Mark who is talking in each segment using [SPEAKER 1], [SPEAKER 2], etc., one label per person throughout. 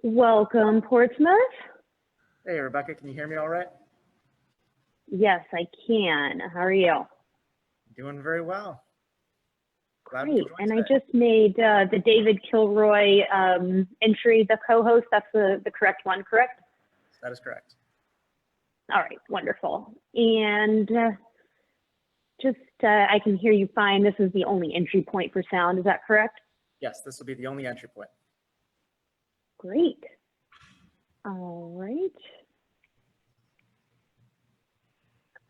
[SPEAKER 1] Welcome, Portsmouth.
[SPEAKER 2] Hey, Rebecca, can you hear me all right?
[SPEAKER 1] Yes, I can. How are you?
[SPEAKER 2] Doing very well. Glad
[SPEAKER 1] Great.
[SPEAKER 2] to join
[SPEAKER 1] And
[SPEAKER 2] today.
[SPEAKER 1] I just made the David Kilroy entry, the co-host. That's the correct one, correct?
[SPEAKER 2] That is correct.
[SPEAKER 1] All right, wonderful. And I can hear you fine. This is the only entry point for sound. Is that correct?
[SPEAKER 2] Yes, this will be the only entry point.
[SPEAKER 1] Great. All right.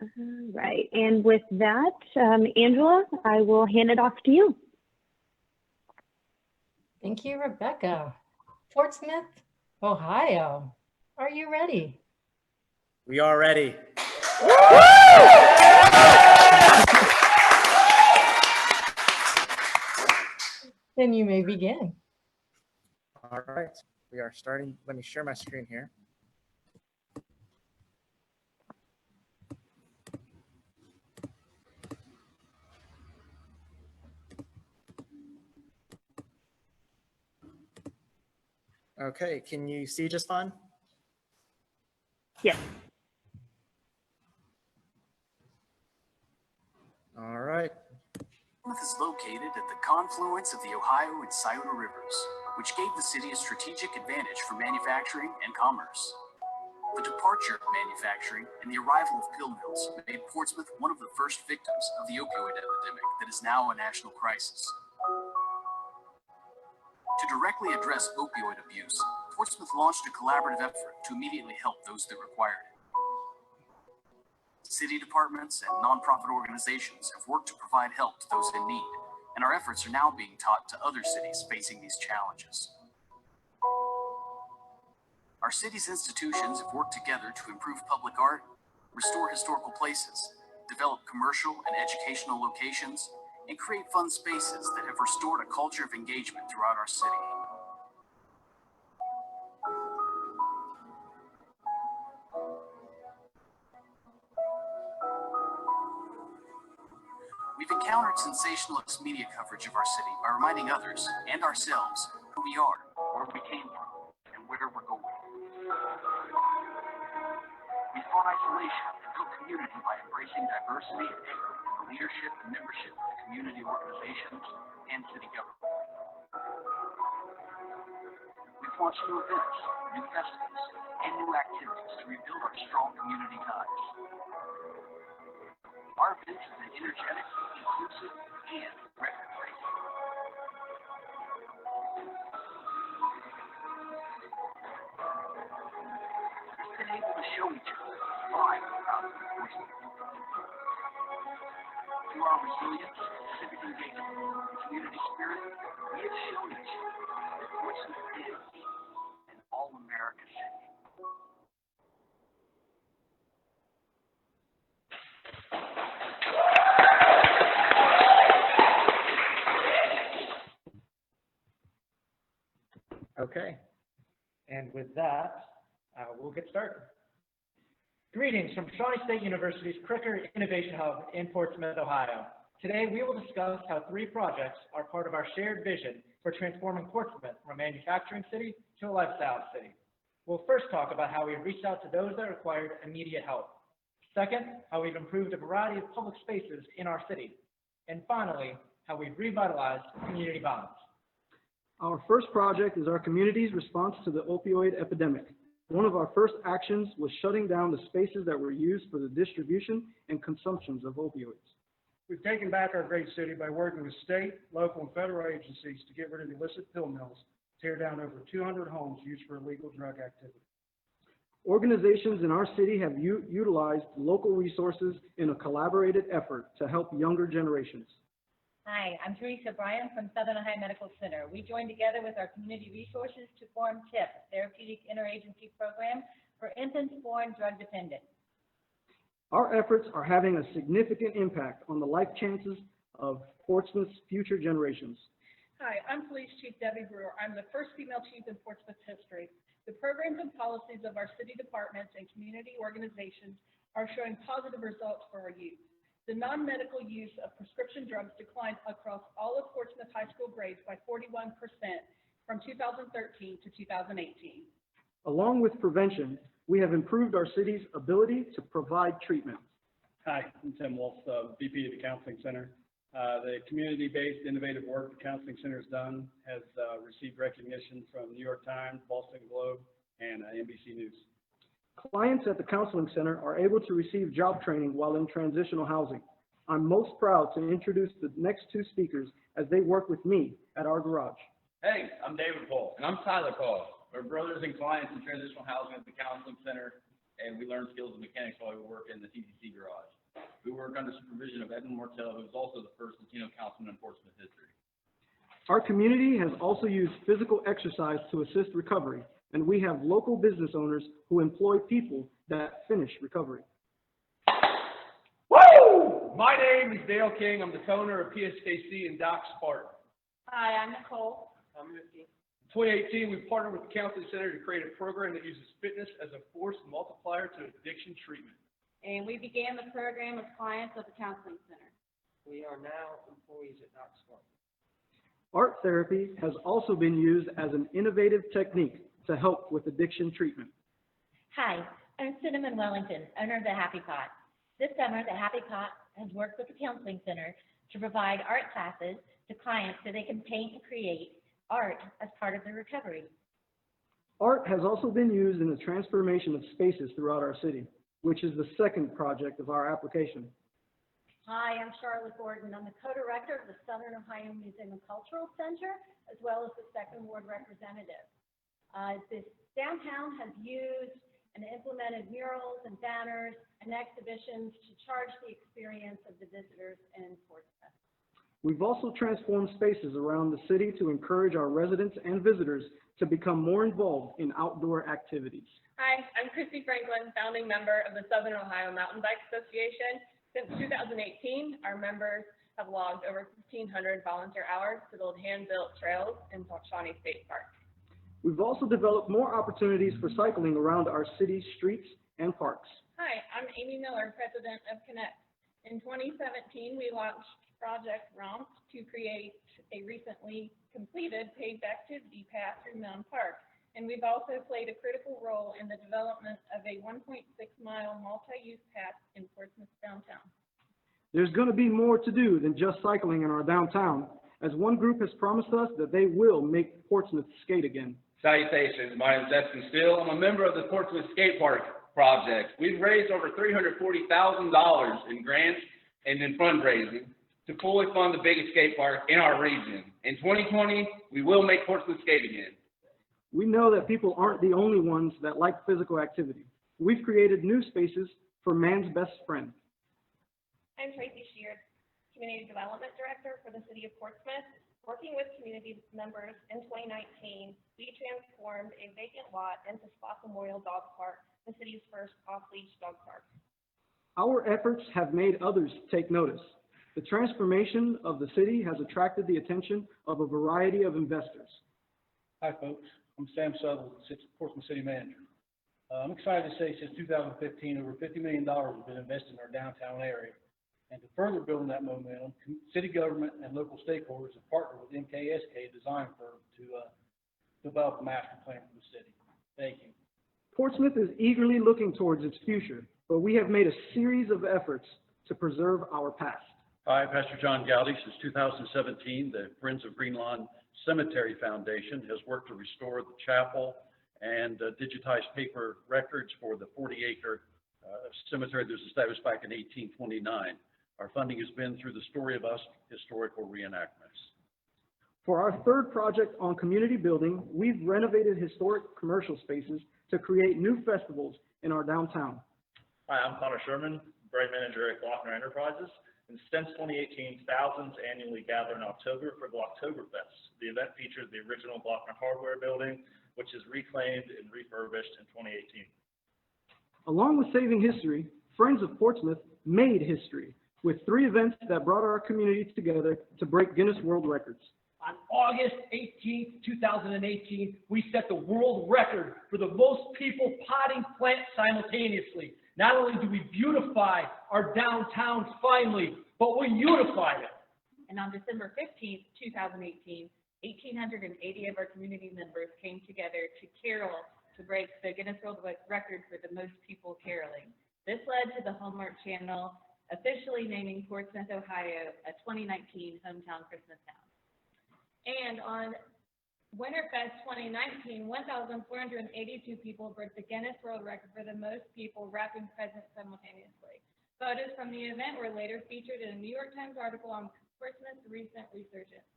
[SPEAKER 1] All right. And with that, Angela, I will hand it off to you.
[SPEAKER 3] Thank you, Rebecca. Portsmouth, Ohio, are you ready?
[SPEAKER 2] We are ready.
[SPEAKER 3] Then you may begin.
[SPEAKER 2] All right, we are starting. Let me share my screen here. Okay, can you see just fine?
[SPEAKER 1] Yes.
[SPEAKER 2] All right.
[SPEAKER 4] Portsmouth is located at the confluence of the Ohio and Scioto rivers, which gave the city a strategic advantage for manufacturing and commerce. The departure of manufacturing and the arrival of pill mills made Portsmouth one of the first victims of the opioid epidemic that is now a national crisis. To directly address opioid abuse, Portsmouth launched a collaborative effort to immediately help those that required it. City departments and nonprofit organizations have worked to provide help to those in need, and our efforts are now being taught to other cities facing these challenges. Our city's institutions have worked together to improve public art, restore historical places, develop commercial and educational locations, and create fun spaces that have restored a culture of engagement throughout our city. We've encountered sensationalist media coverage of our city by reminding others and ourselves who we are, where we came from, and where we're going. We fought isolation and built community by embracing diversity and equity in the leadership and membership of the community organizations and city government. We've launched new events, new festivals, and new activities to rebuild our strong community ties. Our events have been energetic, inclusive, and record-breaking. We've been able to show each other why we're proud of Portsmouth. Through our resilience, civic engagement, and community spirit, we have shown each other that Portsmouth is an all-America city.
[SPEAKER 2] Okay, and with that, we'll get started. Greetings from Shawnee State University's Cricker Innovation Hub in Portsmouth, Ohio. Today, we will discuss how 3 projects are part of our shared vision for transforming Portsmouth from a manufacturing city to a lifestyle city. We'll first talk about how we've reached out to those that required immediate help. Second, how we've improved a variety of public spaces in our city. And finally, how we've revitalized community bonds.
[SPEAKER 5] Our first project is our community's response to the opioid epidemic. One of our first actions was shutting down the spaces that were used for the distribution and consumptions of opioids.
[SPEAKER 6] We've taken back our great city by working with state, local, and federal agencies to get rid of illicit pill mills, tear down over 200 homes used for illegal drug activity.
[SPEAKER 5] Organizations in our city have utilized local resources in a collaborated effort to help younger generations.
[SPEAKER 7] Hi, I'm Teresa Bryan from Southern Ohio Medical Center. We joined together with our community resources to form TIP, Therapeutic Interagency Program for Infants Born Drug Dependent.
[SPEAKER 5] Our efforts are having a significant impact on the life chances of Portsmouth's future generations.
[SPEAKER 8] Hi, I'm Police Chief Debbie Brewer. I'm the first female chief in Portsmouth history. The programs and policies of our city departments and community organizations are showing positive results for our youth. The non-medical use of prescription drugs declined across all of Portsmouth high school grades by 41%, from 2013 to 2018.
[SPEAKER 5] Along with prevention, we have improved our city's ability to provide treatment.
[SPEAKER 9] Hi, I'm Tim Wolf, VP of the Counseling Center. The community-based innovative work the Counseling Center has done has received recognition from New York Times, Boston Globe, and NBC News.
[SPEAKER 5] Clients at the Counseling Center are able to receive job training while in transitional housing. I'm most proud to introduce the next two speakers as they work with me at our garage.
[SPEAKER 10] Hey, I'm David Paul. And I'm Tyler Paul. We're brothers and clients in transitional housing at the Counseling Center, and we learn skills of mechanics while we work in the TCC garage. We work under supervision of Edmund Martell, who is also the first Latino councilman in Portsmouth history.
[SPEAKER 5] Our community has also used physical exercise to assist recovery, and we have local business owners who employ people that finish recovery.
[SPEAKER 10] Woo! My name is Dale King. I'm the owner of PSKC and Doc Spartan.
[SPEAKER 7] Hi, I'm Nicole.
[SPEAKER 10] I'm Mickey. In 2018, we partnered with the Counseling Center to create a program that uses fitness as a force multiplier to addiction treatment.
[SPEAKER 7] And we began the program with clients at the Counseling Center.
[SPEAKER 2] We are now employees at Doc Spartan.
[SPEAKER 5] Art therapy has also been used as an innovative technique to help with addiction treatment.
[SPEAKER 11] Hi, I'm Cinnamon Wellington, owner of the Happy Pot. This summer, the Happy Pot has worked with the Counseling Center to provide art classes to clients so they can paint and create art as part of their recovery.
[SPEAKER 5] Art has also been used in the transformation of spaces throughout our city, which is the second project of our application.
[SPEAKER 12] Hi, I'm Charlotte Gordon. I'm the co-director of the Southern Ohio Museum and Cultural Center, as well as the Second Ward representative. This downtown has used and implemented murals and banners and exhibitions to charge the experience of the visitors in Portsmouth.
[SPEAKER 5] We've also transformed spaces around the city to encourage our residents and visitors to become more involved in outdoor activities.
[SPEAKER 13] Hi, I'm Christy Franklin, founding member of the Southern Ohio Mountain Bike Association. Since 2018, our members have logged over 1,500 volunteer hours to build hand-built trails in Shawnee State Park.
[SPEAKER 5] We've also developed more opportunities for cycling around our city's streets and parks.
[SPEAKER 13] Hi, I'm Amy Miller, president of Connect. In 2017, we launched Project ROMP to create a recently completed paved activity path through Mound Park. And we've also played a critical role in the development of a 1.6-mile multi-use path in Portsmouth downtown.
[SPEAKER 5] There's going to be more to do than just cycling in our downtown, as one group has promised us that they will make Portsmouth skate again.
[SPEAKER 10] Salutations, my name is Eston Steele. I'm a member of the Portsmouth Skate Park Project. We've raised over $340,000 in grants and in fundraising to fully fund the biggest skate park in our region. In 2020, we will make Portsmouth skate again.
[SPEAKER 5] We know that people aren't the only ones that like physical activity. We've created new spaces for man's best friend.
[SPEAKER 13] I'm Tracy Sheard, Community Development Director for the City of Portsmouth. Working with community members in 2019, we transformed a vacant lot into Spot Memorial Dog Park, the city's first off-leash dog park.
[SPEAKER 5] Our efforts have made others take notice. The transformation of the city has attracted the attention of a variety of investors.
[SPEAKER 9] Hi, folks. I'm Sam Sutherland, Portsmouth City Manager. I'm excited to say since 2015, over $50 million has been invested in our downtown area. And to further build that momentum, city government and local stakeholders have partnered with MKSK design firm to develop a master plan for the city. Thank you.
[SPEAKER 5] Portsmouth is eagerly looking towards its future, but we have made a series of efforts to preserve our past.
[SPEAKER 14] Hi, Pastor John Gowdy. Since 2017, the Friends of Green Lawn Cemetery Foundation has worked to restore the chapel and digitize paper records for the 40-acre cemetery that was established back in 1829. Our funding has been through the Story of Us historical reenactments.
[SPEAKER 5] For our third project on community building, we've renovated historic commercial spaces to create new festivals in our downtown.
[SPEAKER 15] Hi, I'm Connor Sherman, brand manager at Glockner Enterprises. And since 2018, thousands annually gather in October for Glocktoberfest. The event features the original Glockner hardware building, which is reclaimed and refurbished in 2018.
[SPEAKER 5] Along with saving history, Friends of Portsmouth made history with 3 events that brought our community together to break Guinness World Records.
[SPEAKER 16] On August 18th, 2018, we set the world record for the most people potting plants simultaneously. Not only do we beautify our downtowns finally, but we unified it.
[SPEAKER 7] And on December 15th, 2018, 1,880 of our community members came together to carol to break the Guinness World Record for the most people caroling. This led to the Hallmark Channel officially naming Portsmouth, Ohio, a 2019 hometown Christmas town. And on Winterfest 2019, 1,482 people broke the Guinness World Record for the most people wrapping presents simultaneously. Photos from the event were later featured in a New York Times article on Portsmouth's recent resurgence.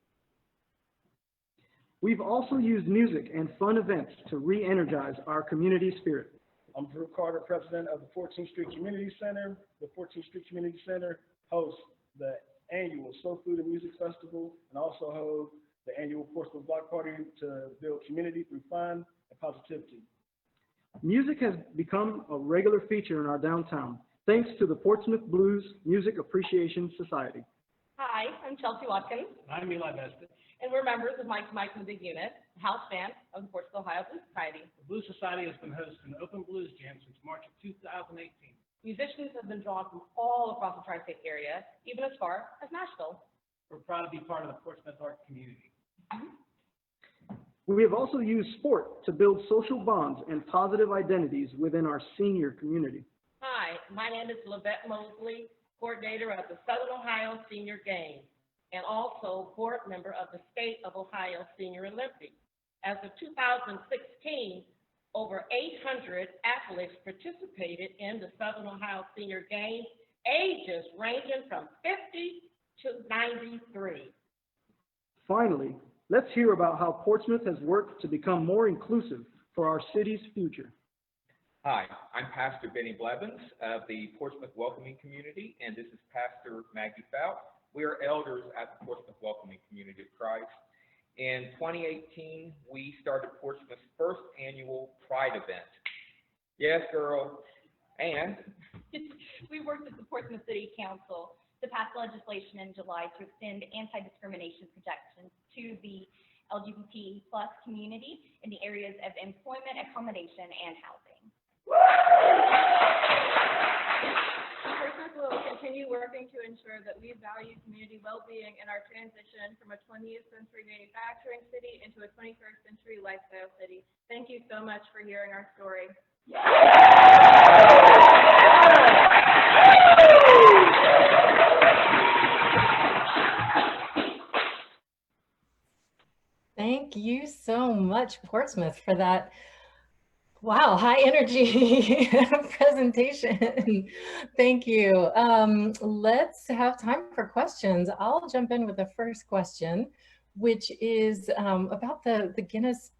[SPEAKER 5] We've also used music and fun events to re-energize our community spirit.
[SPEAKER 6] I'm Drew Carter, president of the 14th Street Community Center. The 14th Street Community Center hosts the annual Soul Food and Music Festival and also hosts the annual Portsmouth Block Party to build community through fun and positivity.
[SPEAKER 5] Music has become a regular feature in our downtown, thanks to the Portsmouth Blues Music Appreciation Society.
[SPEAKER 17] Hi, I'm Chelsea Watkins,
[SPEAKER 6] I'm Eli Beston.
[SPEAKER 17] and we're members of Mike and the Big Unit, the house band of the Portsmouth, Ohio Blues Society.
[SPEAKER 6] The Blues Society has been hosting an open blues jam since March of 2018.
[SPEAKER 17] Musicians have been drawn from all across the tri-state area, even as far as Nashville.
[SPEAKER 6] We're proud to be part of the Portsmouth art community.
[SPEAKER 5] We have also used sport to build social bonds and positive identities within our senior community.
[SPEAKER 17] Hi, my name is Lavette Mosley, coordinator of the Southern Ohio Senior Games, and also board member of the State of Ohio Senior Olympics. As of 2016, over 800 athletes participated in the Southern Ohio Senior Games, ages ranging from 50 to 93.
[SPEAKER 5] Finally, let's hear about how Portsmouth has worked to become more inclusive for our city's future.
[SPEAKER 18] Hi, I'm Pastor Benny Blevins of the Portsmouth Welcoming Community, and this is Pastor Maggie Fout. We are elders at the Portsmouth Welcoming Community of Christ. In 2018, we started Portsmouth's first annual Pride event. Yes, girl. And
[SPEAKER 11] We worked with the Portsmouth City Council to pass legislation in July to extend anti-discrimination protections to the LGBT plus community in the areas of employment, accommodation, and housing.
[SPEAKER 8] Portsmouth will continue working to ensure that we value community well-being in our transition from a 20th century manufacturing city into a 21st century lifestyle city. Thank you so much for hearing our story.
[SPEAKER 3] Thank you so much, Portsmouth, for that, wow, high energy presentation. Thank you. Let's have time for questions. I'll jump in with the first question, which is about the Guinness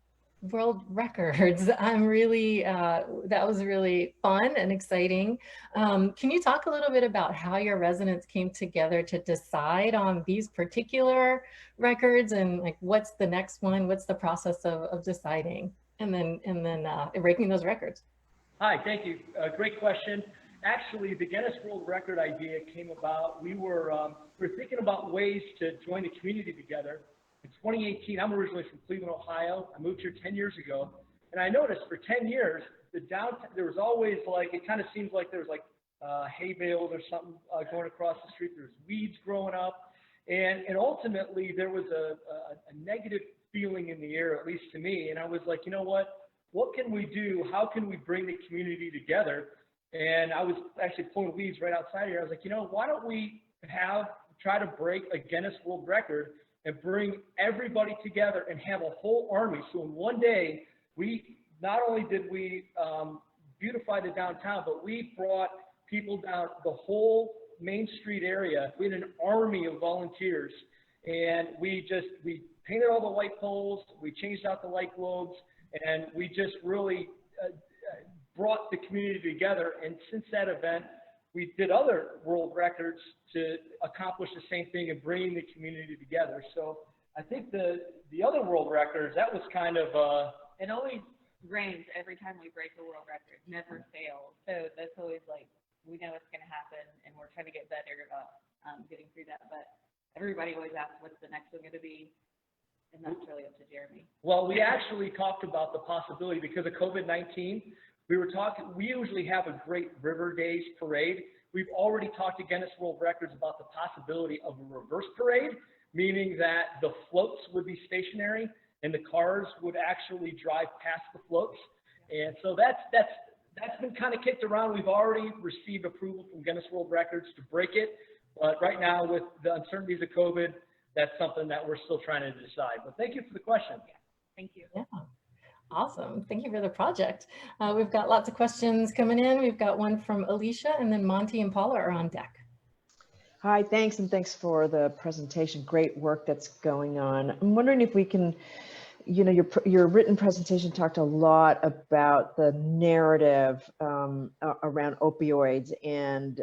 [SPEAKER 3] World Records. I'm really, that was really fun and exciting. Can you talk a little bit about how your residents came together to decide on these particular records, and like what's the next one? What's the process of deciding and then breaking those records?
[SPEAKER 16] Hi, thank you. Great question. Actually, the Guinness World Record idea came about. We were thinking about ways to join the community together. In 2018, I'm originally from Cleveland, Ohio. I moved here 10 years ago, and I noticed for 10 years, the downtown, there was always like, it kind of seems like there was like hay bales or something going across the street. There was weeds growing up, and ultimately there was a negative feeling in the air, at least to me. And I was like, you know what can we do? How can we bring the community together? And I was actually pulling weeds right outside here. I was like, you know, why don't we try to break a Guinness World Record and bring everybody together and have a whole army. So in one day, we not only did we beautify the downtown, but we brought people down the whole Main Street area. We had an army of volunteers, and we painted all the light poles, we changed out the light globes, and we just really brought the community together. And since that event, we did other world records to accomplish the same thing and bringing the community together. So I think the other world records, that was kind of
[SPEAKER 7] It always rains every time we break a world record, never fails. So that's always like, we know it's going to happen, and we're trying to get better about getting through that. But everybody always asks, what's the next one going to be? And that's really up to Jeremy.
[SPEAKER 16] Well, we actually talked about the possibility because of COVID-19. We usually have a great River Days parade. We've already talked to Guinness World Records about the possibility of a reverse parade, meaning that the floats would be stationary and the cars would actually drive past the floats. And so that's been kind of kicked around. We've already received approval from Guinness World Records to break it. But right now, with the uncertainties of COVID, that's something that we're still trying to decide. But thank you for the question.
[SPEAKER 7] Thank you.
[SPEAKER 3] Yeah. Awesome. Thank you for the project. We've got lots of questions coming in. We've got one from Alicia, and then Monty and Paula are on deck.
[SPEAKER 19] Hi, thanks, and thanks for the presentation. Great work that's going on. I'm wondering if we can, you know, your written presentation talked a lot about the narrative around opioids and,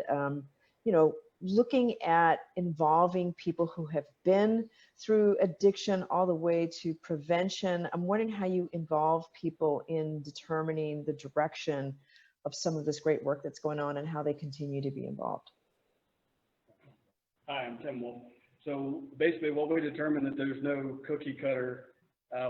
[SPEAKER 19] you know, looking at involving people who have been through addiction all the way to prevention. I'm wondering how you involve people in determining the direction of some of this great work that's going on and how they continue to be involved.
[SPEAKER 5] Hi, I'm Tim Wolf. So basically what we determined that there's no cookie cutter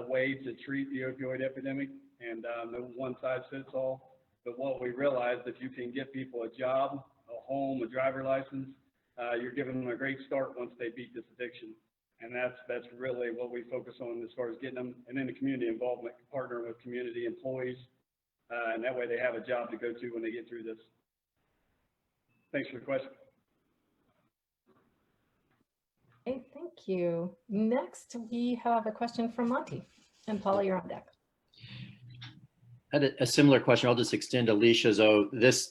[SPEAKER 5] way to treat the opioid epidemic and no one size fits all. But what we realized, if you can get people a job, a home, a driver license, you're giving them a great start once they beat this addiction. And that's really what we focus on as far as getting them, and then the community involvement, partnering with community employees, and that way they have a job to go to when they get through this. Thanks for the question.
[SPEAKER 3] Okay, thank you. Next, we have a question from Monty. And Paula, you're on deck.
[SPEAKER 20] I had a similar question. I'll just extend Alicia's.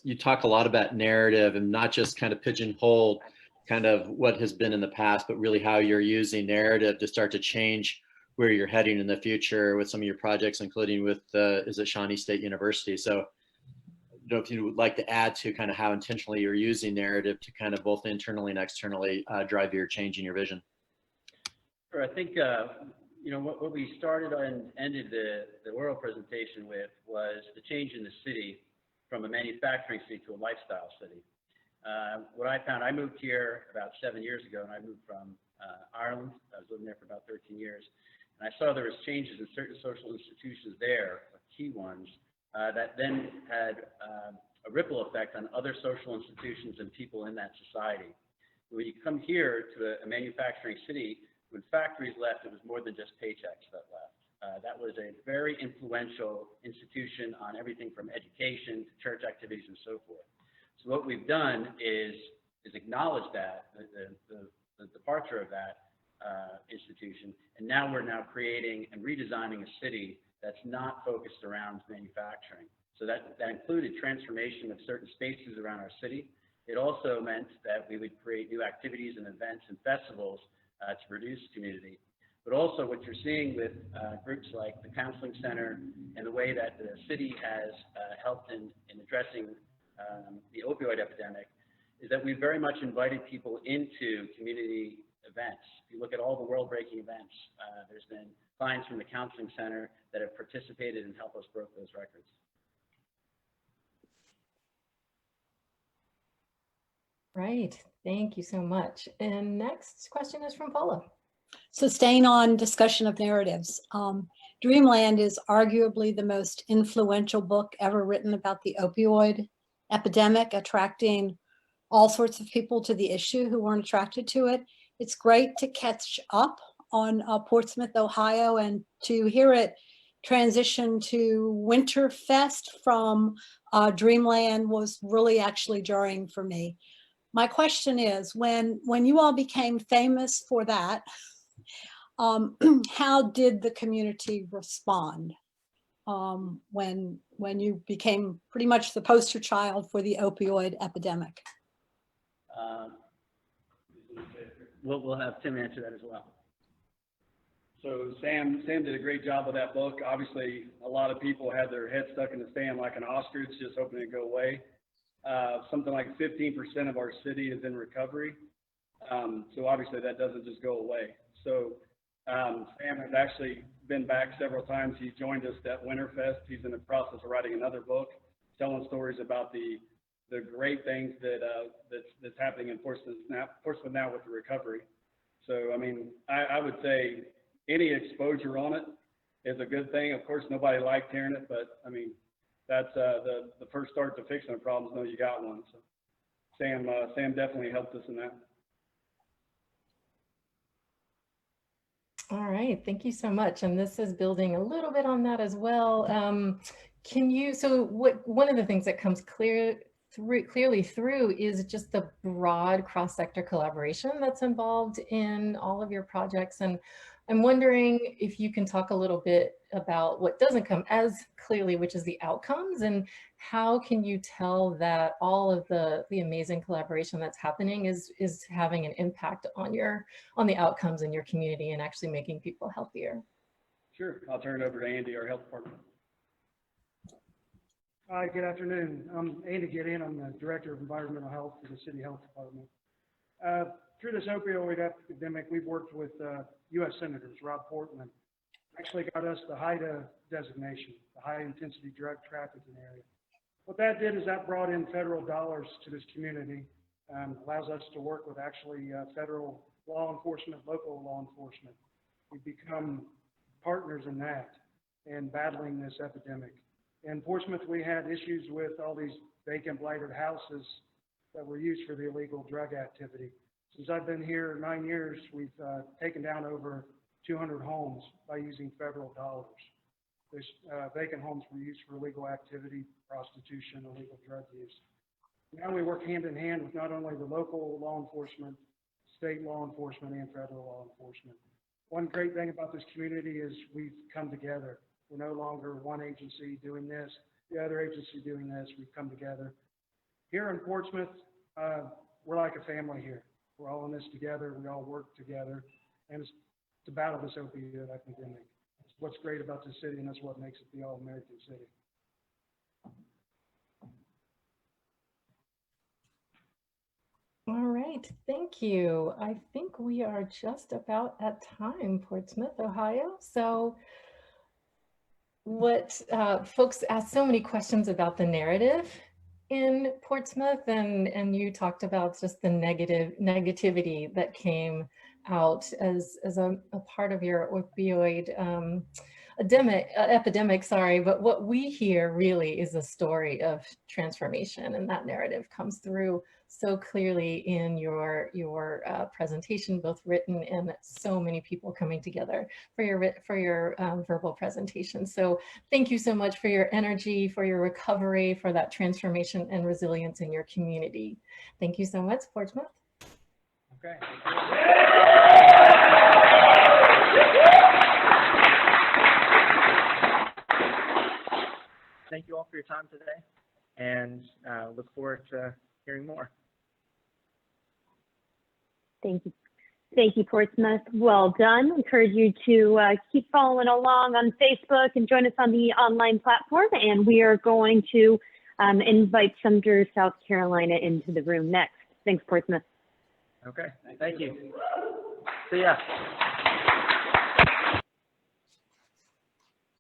[SPEAKER 20] You talk a lot about narrative and not just kind of pigeonhole kind of what has been in the past, but really how you're using narrative to start to change where you're heading in the future with some of your projects, including with, is it Shawnee State University? So I don't know if you would like to add to kind of how intentionally you're using narrative to kind of both internally and externally drive your change in your vision.
[SPEAKER 21] Sure. I think, you know, what we started and ended the oral presentation with was the change in the city from a manufacturing city to a lifestyle city. What I found, I moved here about 7 years ago, and I moved from Ireland. I was living there for about 13 years. And I saw there was changes in certain social institutions there, key ones, that then had a ripple effect on other social institutions and people in that society. When you come here to a manufacturing city, when factories left, it was more than just paychecks that left. That was a very influential institution on everything from education to church activities and so forth. So what we've done is acknowledge that, the departure of that institution, and now we're creating and redesigning a city that's not focused around manufacturing. So that included transformation of certain spaces around our city. It also meant that we would create new activities and events and festivals to produce community. But also what you're seeing with groups like the Counseling Center and the way that the city has helped in addressing the opioid epidemic is that we've very much invited people into community events. If you look at all the world-breaking events, there's been clients from the Counseling Center that have participated and helped us break those records.
[SPEAKER 3] Right, thank you so much. And next question is from Paula.
[SPEAKER 22] So staying on discussion of narratives, Dreamland is arguably the most influential book ever written about the opioid epidemic, attracting all sorts of people to the issue who weren't attracted to it. It's great to catch up on Portsmouth, Ohio, and to hear it transition to Winterfest from Dreamland was really actually jarring for me. My question is, when you all became famous for that, how did the community respond when you became pretty much the poster child for the opioid epidemic?
[SPEAKER 21] We'll have Tim answer that as well.
[SPEAKER 5] So Sam did a great job with that book. Obviously, a lot of people had their head stuck in the sand like an ostrich, just hoping to go away. Something like 15% of our city is in recovery. So obviously that doesn't just go away. So Sam has actually been back several times. He joined us at Winterfest. He's in the process of writing another book, telling stories about the great things that's happening in Portsmouth now with the recovery. So, I mean, I would say any exposure on it is a good thing. Of course, nobody liked hearing it, but I mean, that's the first start to fixing a problem is know you got one. So Sam definitely helped us in that.
[SPEAKER 3] All right, thank you so much. And this is building a little bit on that as well. Can you, so one of the things that comes clearly through is just the broad cross-sector collaboration that's involved in all of your projects. And I'm wondering if you can talk a little bit about what doesn't come as clearly, which is the outcomes, and how can you tell that all of the amazing collaboration that's happening is having an impact on the outcomes in your community and actually making people healthier?
[SPEAKER 5] Sure, I'll turn it over to Andy, our health department.
[SPEAKER 1] Hi, good afternoon. I'm Andy Gideon. I'm the Director of Environmental Health for the City Health Department. Through this opioid epidemic, we've worked with U.S. Senators Rob Portman. Actually got us the HIDTA designation, the High Intensity Drug Trafficking Area. What that did is that brought in federal dollars to this community, allows us to work with actually federal law enforcement, local law enforcement. We've become partners in that and battling this epidemic. In Portsmouth, we had issues with all these vacant, blighted houses that were used for the illegal drug activity. Since I've been here 9 years, we've taken down over 200 homes by using federal dollars. Those vacant homes were used for illegal activity, prostitution, illegal drug use. Now we work hand in hand with not only the local law enforcement, state law enforcement, and federal law enforcement. One great thing about this community is we've come together. We're no longer one agency doing this, the other agency doing this. We've come together. Here in Portsmouth, we're like a family here. We're all in this together. We all work together. And it's to battle this opioid epidemic. It's what's great about this city, and that's what makes it the all-American city.
[SPEAKER 3] All right, thank you. I think we are just about at time, Portsmouth, Ohio. So what folks asked so many questions about the narrative in Portsmouth, and you talked about just the negativity that came out as a part of your opioid epidemic, sorry, but what we hear really is a story of transformation, and that narrative comes through so clearly in your presentation, both written and so many people coming together for your verbal presentation. So thank you so much for your energy, for your recovery, for that transformation and resilience in your community. Thank you so much, Portsmouth.
[SPEAKER 2] Okay. Thank you all for your time today, and look forward to hearing more.
[SPEAKER 4] Thank you. Thank you, Portsmouth. Well done. Encourage you to keep following along on Facebook and join us on the online platform. And we are going to invite Sumter, South Carolina into the room next. Thanks, Portsmouth.
[SPEAKER 2] Okay. Thank you. See ya.